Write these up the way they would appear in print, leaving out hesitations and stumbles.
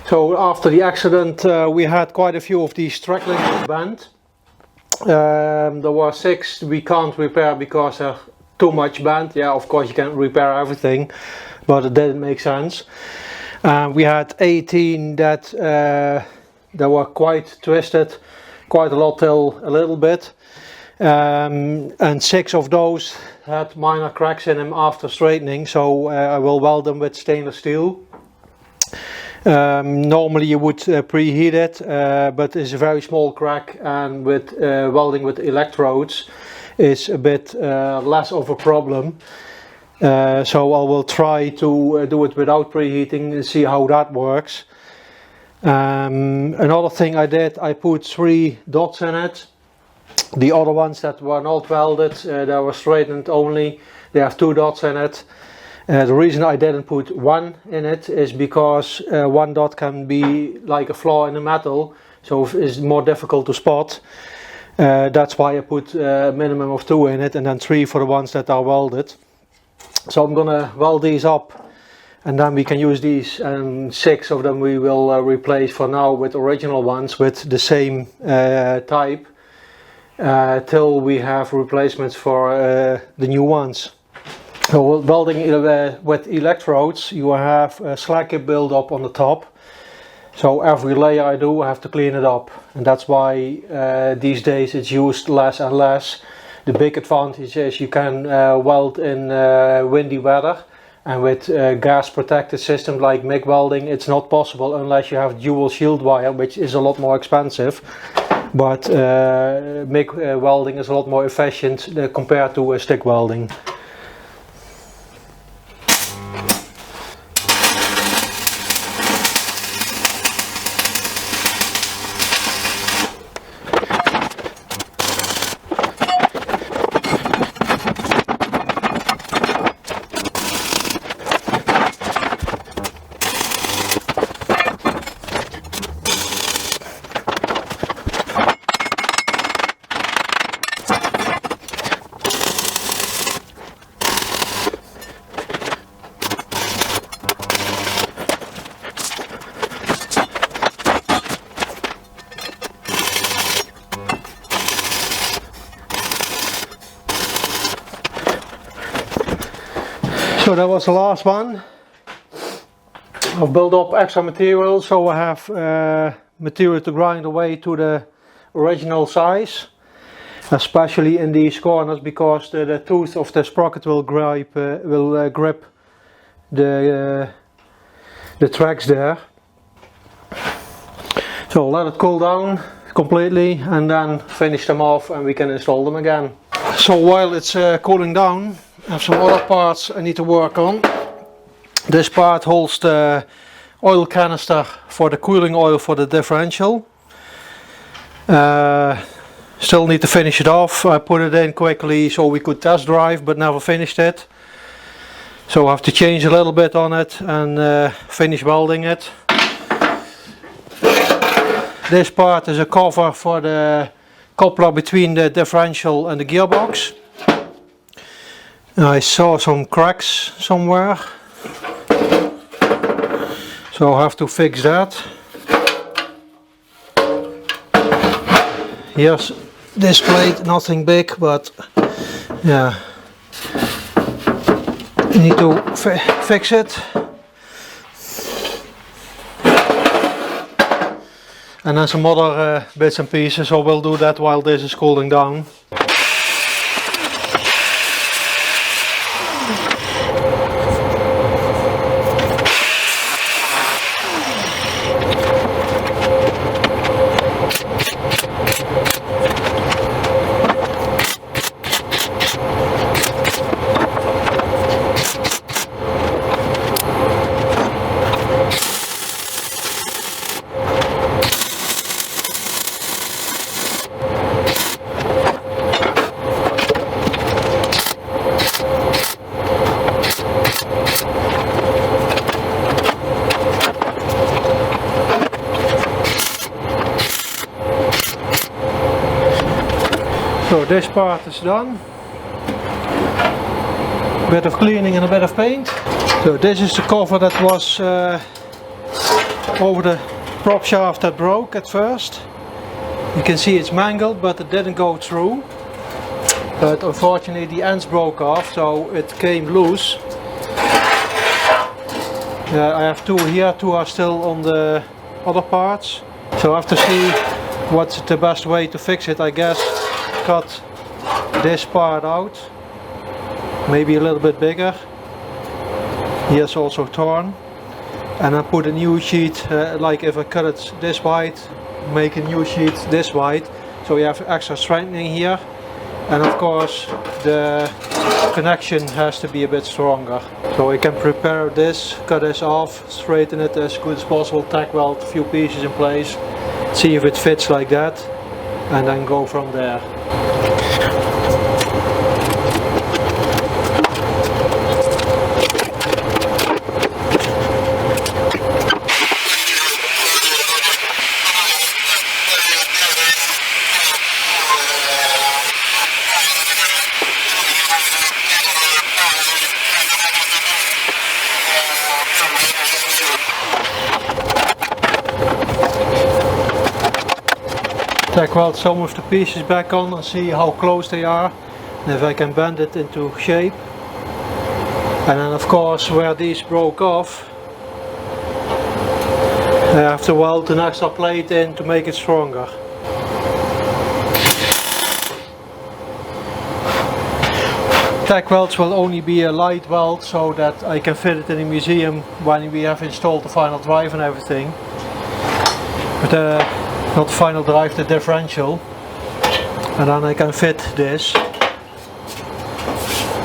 So after the accident we had quite a few of these track links bent. There were 6 we can't repair because they're too much bent. Yeah, of course you can't repair everything, but it didn't make sense. We had 18 that were quite twisted, quite a lot till a little bit. And 6 of those had minor cracks in them after straightening, so I will weld them with stainless steel. Normally you would preheat it, but it's a very small crack, and with welding with electrodes is a bit less of a problem. So I will try to do it without preheating and see how that works. Another thing I did, I put 3 dots in it. The other ones that were not welded, they were straightened only, they have 2 dots in it. The reason I didn't put 1 in it is because 1 dot can be like a flaw in the metal, so it's more difficult to spot. That's why I put a minimum of 2 in it, and then 3 for the ones that are welded. So I'm gonna weld these up, and then we can use these, and 6 of them we will replace for now with original ones with the same type, till we have replacements for the new ones. So welding with electrodes, you have a slack build up on the top. So every layer I do, I have to clean it up, and that's why these days it's used less and less. The big advantage is you can weld in windy weather, and with gas protected systems like MIG welding it's not possible unless you have dual shield wire, which is a lot more expensive. But MIG welding is a lot more efficient compared to stick welding. So that was the last one. I've built up extra material, so I have material to grind away to the original size, especially in these corners, because the tooth of the sprocket will grip the tracks there. So let it cool down completely and then finish them off, and we can install them again. So while it's cooling down, I have some other parts I need to work on. This part holds the oil canister for the cooling oil for the differential. Still need to finish it off. I put it in quickly so we could test drive, but never finished it. So I have to change a little bit on it and finish welding it. This part is a cover for the coupler between the differential and the gearbox. I saw some cracks somewhere, so I have to fix that. Here's this plate, nothing big, but yeah, I need to fix it. And then some other bits and pieces, so we'll do that while this is cooling down. So this part is done. A bit of cleaning and a bit of paint. So this is the cover that was over the prop shaft that broke at first. You can see it's mangled, but it didn't go through. But unfortunately the ends broke off, so it came loose. I have two here, two are still on the other parts. So I have to see what's the best way to fix it. I guess cut this part out, maybe a little bit bigger. Here's also torn. And then put a new sheet, like if I cut it this wide, make a new sheet this wide. So you have extra strengthening here. And of course the connection has to be a bit stronger. So I can prepare this, cut this off, straighten it as good as possible, tack weld a few pieces in place, see if it fits like that, and then go from there. Tack weld some of the pieces back on and see how close they are, and if I can bend it into shape. And then of course where these broke off, I have to weld an extra plate in to make it stronger. Tack welds will only be a light weld so that I can fit it in the museum when we have installed the final drive and everything. But not the final drive, the differential. And then I can fit this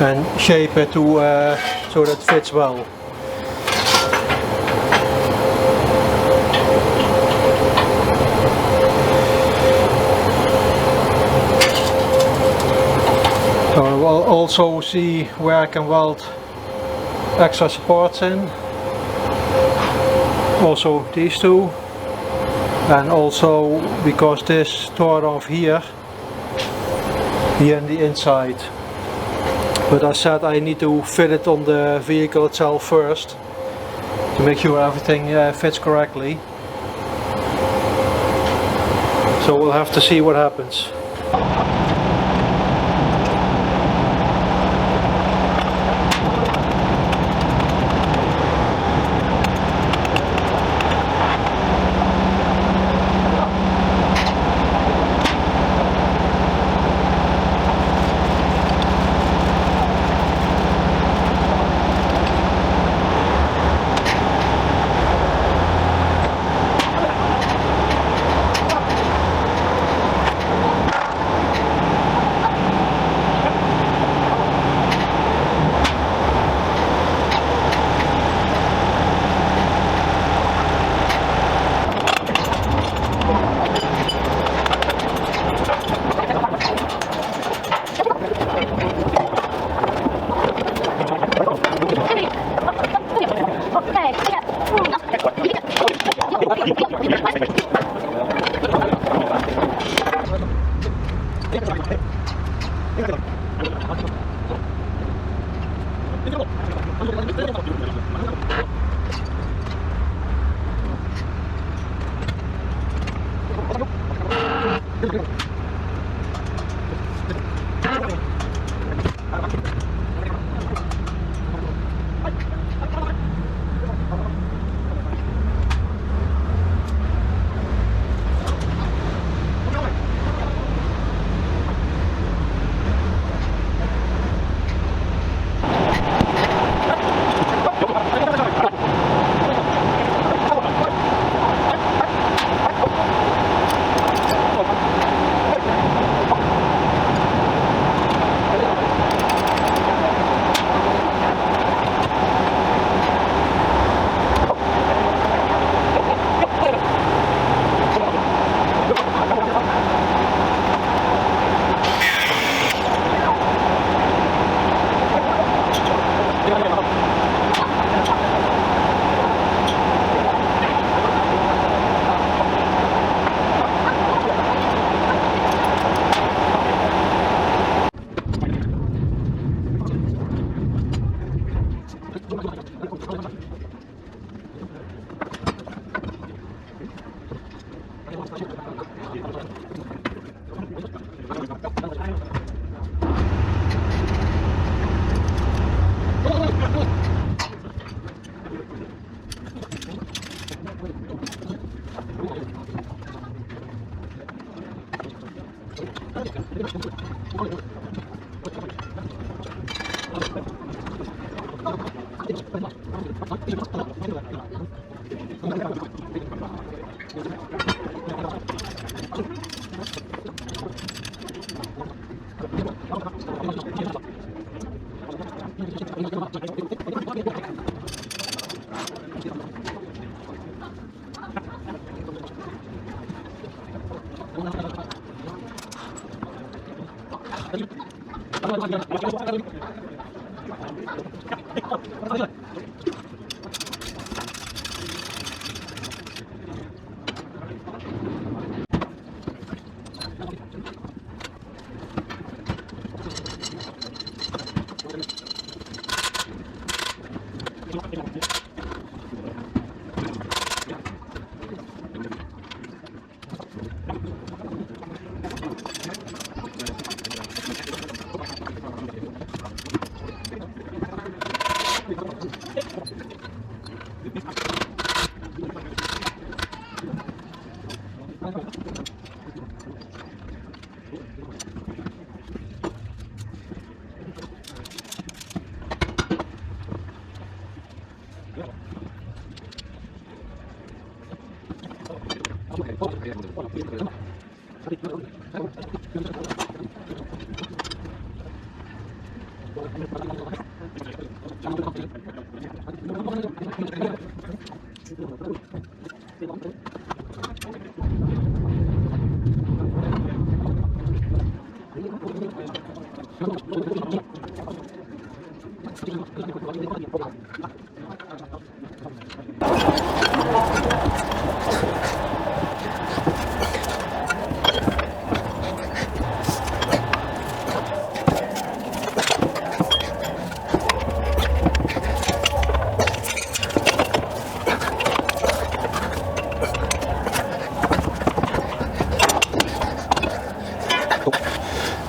and shape it to so that it fits well. So I will also see where I can weld extra supports in. Also these two. And also because this tore off here in the inside. But I said I need to fit it on the vehicle itself first to make sure everything fits correctly. So we'll have to see what happens.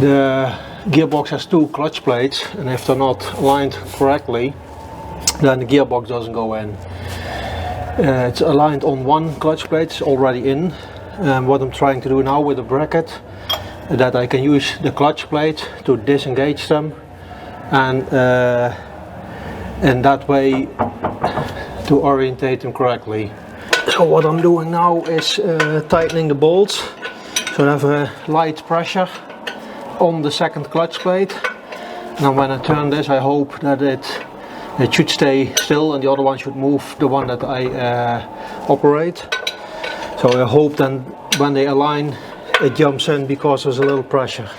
The gearbox has two clutch plates, and if they're not aligned correctly, then the gearbox doesn't go in. It's aligned on one clutch plate, it's already in. What I'm trying to do now with the bracket, that I can use the clutch plate to disengage them, and that way to orientate them correctly. So what I'm doing now is tightening the bolts, so I have a light pressure on the second clutch plate. Now when I turn this, I hope that it should stay still and the other one should move, the one that I operate. So I hope then when they align it jumps in because there's a little pressure.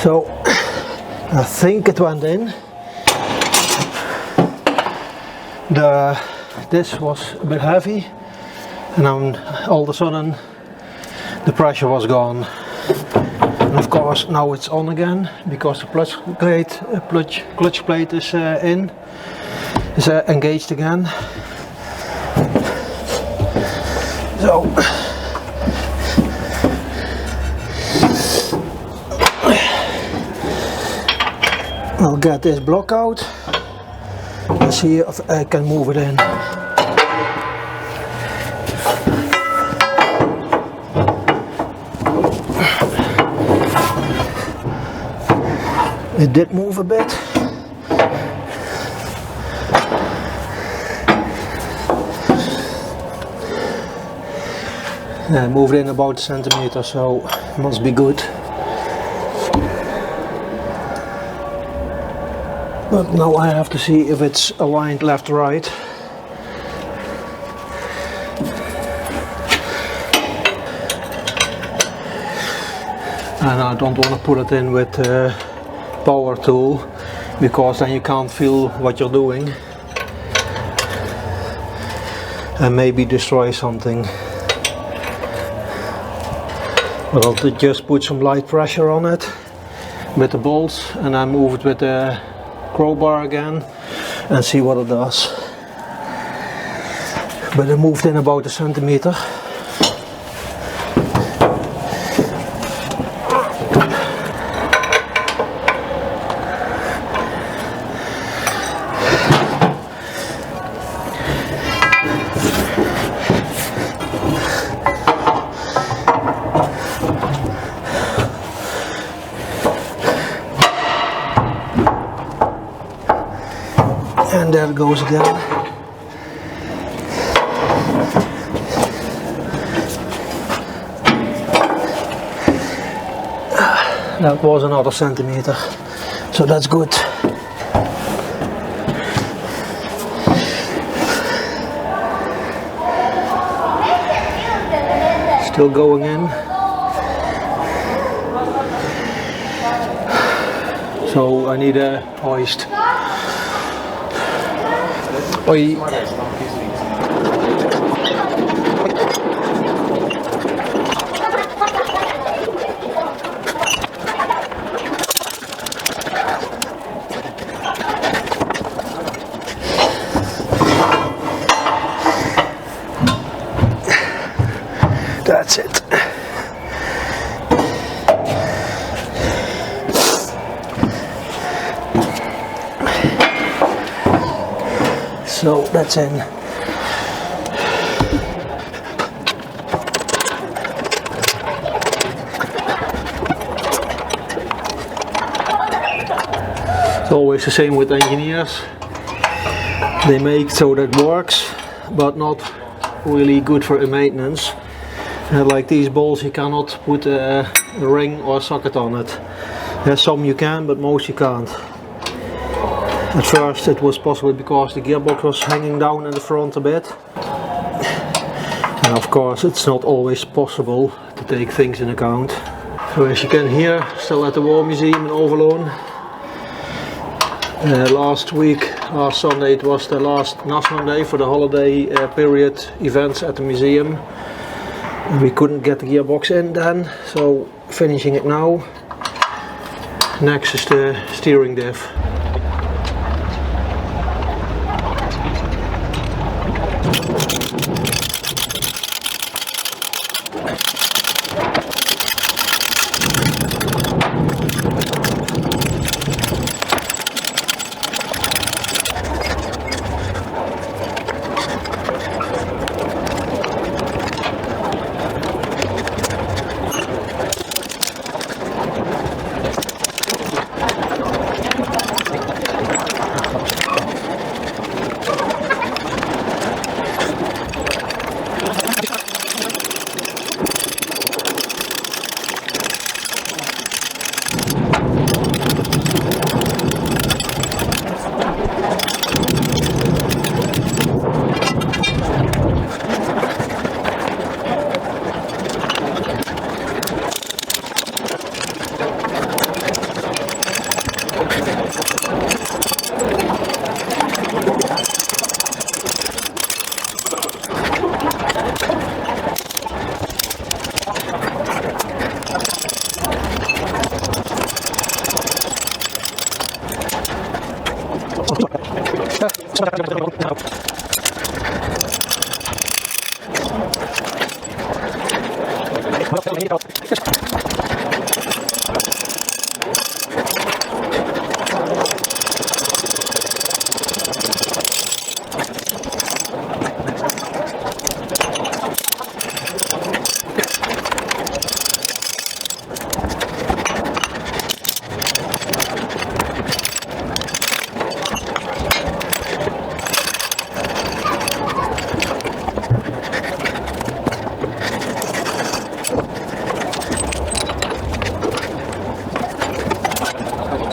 So I think it went in. This was a bit heavy, and all of a sudden the pressure was gone. And of course now it's on again because the clutch plate is engaged again. So I'll get this block out and see if I can move it in. It did move a bit. Yeah, moved in about a centimeter, so must be good. But now I have to see if it's aligned left or right. And I don't want to put it in with power tool, because then you can't feel what you're doing and maybe destroy something. But I'll just put some light pressure on it with the bolts and then move it with the crowbar again and see what it does. But it moved in about a centimeter. And there it goes again. That was another centimeter, so that's good. Still going in. So I need a hoist. Oi. That's it. So that's in. It's always the same with engineers. They make so that works, but not really good for maintenance. Like these bolts, you cannot put a ring or a socket on it. Some you can, but most you can't. At first it was possible because the gearbox was hanging down in the front a bit. And of course it's not always possible to take things in account. So as you can hear, still at the War Museum in Overloon. Last Sunday, it was the last nashorn day for the holiday period events at the museum. We couldn't get the gearbox in then, so finishing it now. Next is the steering diff.